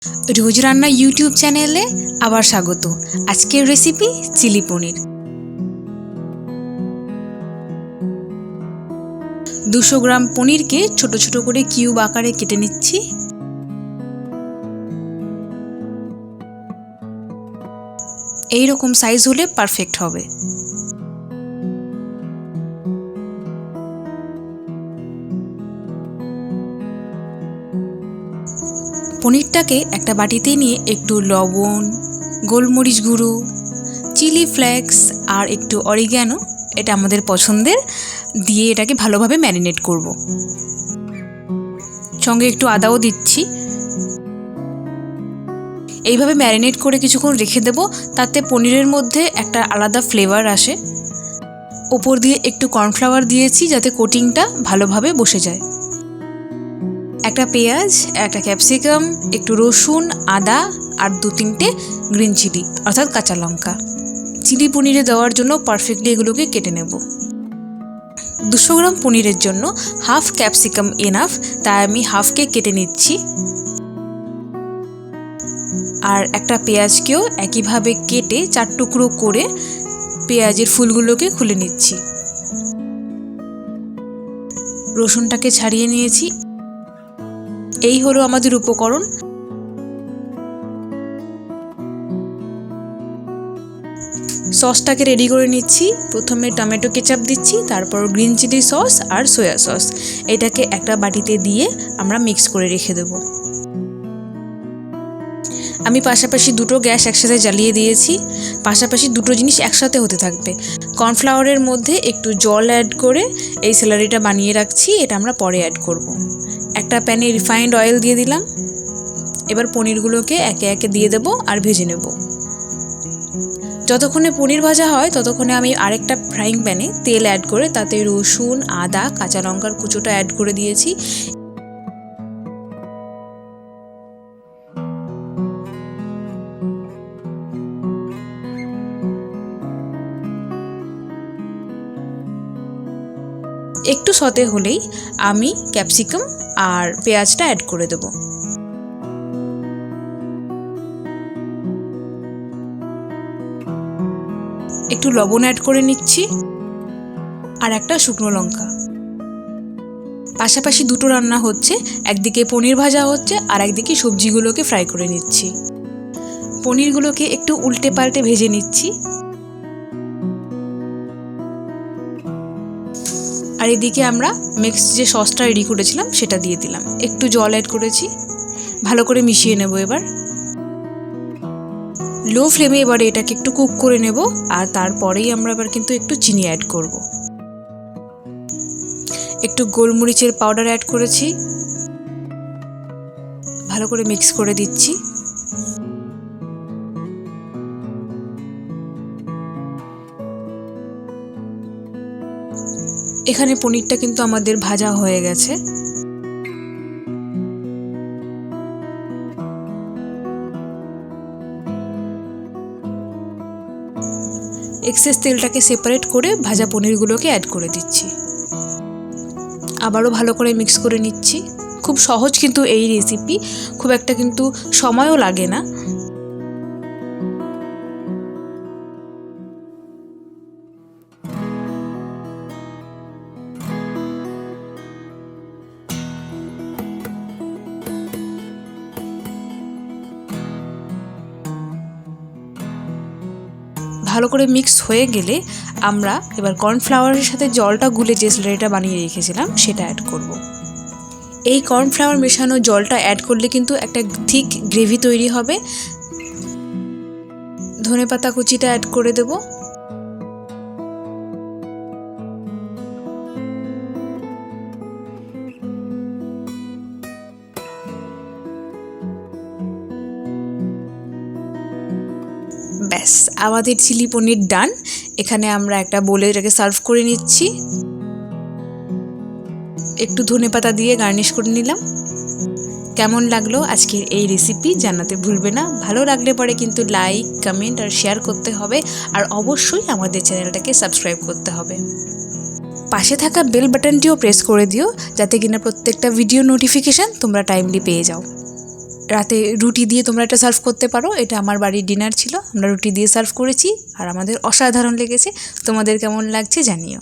রোজ রান্না ইউটিউব চ্যানেলে আবার স্বাগত। আজকের রেসিপি চিলি পনির। 200 গ্রাম পনিরকে ছোট ছোট করে কিউব আকারে কেটে নিচ্ছি। এই রকম সাইজ হলে পারফেক্ট হবে। পনিরটাকে একটা বাটিতে নিয়ে একটু লবণ, গোলমরিচ গুঁড়ো, চিলি ফ্লেক্স আর একটু অরিগ্যানো, এটা আমাদের পছন্দের, দিয়ে এটাকে ভালোভাবে ম্যারিনেট করব। সঙ্গে একটু আদাও দিচ্ছি। এইভাবে ম্যারিনেট করে কিছুক্ষণ রেখে দেব, তাতে পনিরের মধ্যে একটা আলাদা ফ্লেভার আসে। ওপর দিয়ে একটু কর্নফ্লাওয়ার দিয়েছি যাতে কোটিংটা ভালোভাবে বসে যায়। একটা পেঁয়াজ, একটা ক্যাপসিকাম, একটু রসুন, আদা আর 2-3টে গ্রিন চিলি অর্থাৎ কাঁচা লঙ্কা চিলি পনিরে দেওয়ার জন্য পারফেক্টলি এগুলোকে কেটে নেব। 200 গ্রাম পনিরের জন্য হাফ ক্যাপসিকাম এনাফ, তাই আমি হাফকে কেটে নিচ্ছি। আর একটা পেঁয়াজকেও একইভাবে কেটে 4 টুকরো করে পেঁয়াজের ফুলগুলোকে খুলে নিচ্ছি। রসুনটাকে ছাড়িয়ে নিয়েছি। এই হলো আমাদের উপকরণ। সসটাকে রেডি করে নিচ্ছি। প্রথমে টমেটো কেচাপ দিচ্ছি, তারপর গ্রিন চিলি সস আর সয়া সস। এটাকে একটা বাটিতে দিয়ে আমরা মিক্স করে রেখে দেব। আমি পাশাপাশি দুটো গ্যাস একসাথে জ্বালিয়ে দিয়েছি। পাশাপাশি দুটো জিনিস একসাথে হতে থাকবে। কর্নফ্লাওয়ারের মধ্যে একটু জল অ্যাড করে এই স্যালারিটা বানিয়ে রাখছি, এটা আমরা পরে অ্যাড করব। একটা প্যানে রিফাইন্ড অয়েল দিয়ে দিলাম। এবার পনিরগুলোকে একে একে দিয়ে দেব আর ভেজে নেব। যতক্ষণে পনির ভাজা হয় ততক্ষণে আমি আরেকটা ফ্রাইং প্যানে তেল অ্যাড করে তাতে রসুন, আদা, কাঁচা লঙ্কার কুচোটা অ্যাড করে দিয়েছি। একটু সতে হলেই আমি ক্যাপসিকাম আর পেঁয়াজটা অ্যাড করে দেব। একটু লবণ অ্যাড করে নিচ্ছি আর একটা শুকনো লঙ্কা। পাশাপাশি দুটো রান্না হচ্ছে, একদিকে পনির ভাজা হচ্ছে আর একদিকে সবজিগুলোকে ফ্রাই করে নিচ্ছি। পনিরগুলোকে একটু উল্টে পাল্টে ভেজে নিচ্ছি। আর এদিকে আমরা মিক্স যে সসটা রেডি করেছিলাম সেটা দিয়ে দিলাম। একটু জল অ্যাড করেছি। ভালো করে মিশিয়ে নেব। এবার লো ফ্লেমে এবারে এটাকে একটু কুক করে নেব। আর তারপরেই আমরা এবার কিন্তু একটু চিনি অ্যাড করব। একটু গোলমরিচের পাউডার অ্যাড করেছি। ভালো করে মিক্স করে দিচ্ছি। এখানে পনিরটা কিন্তু আমাদের ভাজা হয়ে গেছে। এক্সেস তেলটাকে সেপারেট করে ভাজা পনিরগুলোকে অ্যাড করে দিচ্ছি। আবারও ভালো করে মিক্স করে নিচ্ছি। খুব সহজ কিন্তু এই রেসিপি, খুব একটা কিন্তু সময়ও লাগে না। ভালো করে মিক্স হয়ে গেলে আমরা এবার কর্নফ্লাওয়ারের সাথে জলটা গুলে যে স্যালারিটা বানিয়ে রেখেছিলাম সেটা অ্যাড করব। এই কর্নফ্লাওয়ার মেশানো জলটা অ্যাড করলে কিন্তু একটা থিক গ্রেভি তৈরি হবে। ধনেপাতা কুচিটা অ্যাড করে দেব। ব্যাস, আমাদের চিলি পনির ডান। এখানে আমরা একটা বোলে এটাকে সার্ভ করে নিচ্ছি। একটু ধনেপাতা দিয়ে গার্নিশ করে নিলাম। কেমন লাগলো আজকের এই রেসিপি জানাতে ভুলবে না। ভালো লাগলে পরে কিন্তু লাইক, কমেন্ট আর শেয়ার করতে হবে। আর অবশ্যই আমাদের চ্যানেলটাকে সাবস্ক্রাইব করতে হবে। পাশে থাকা বেল বাটনটিও প্রেস করে দিও যাতে কিনা প্রত্যেকটা ভিডিও নোটিফিকেশান তোমরা টাইমলি পেয়ে যাও। রাতে রুটি দিয়ে তোমরা এটা সার্ভ করতে পারো। এটা আমার বাড়ির ডিনার ছিল, আমরা রুটি দিয়ে সার্ভ করেছি আর আমাদের অসাধারণ লেগেছে। তোমাদের কেমন লাগছে জানিও।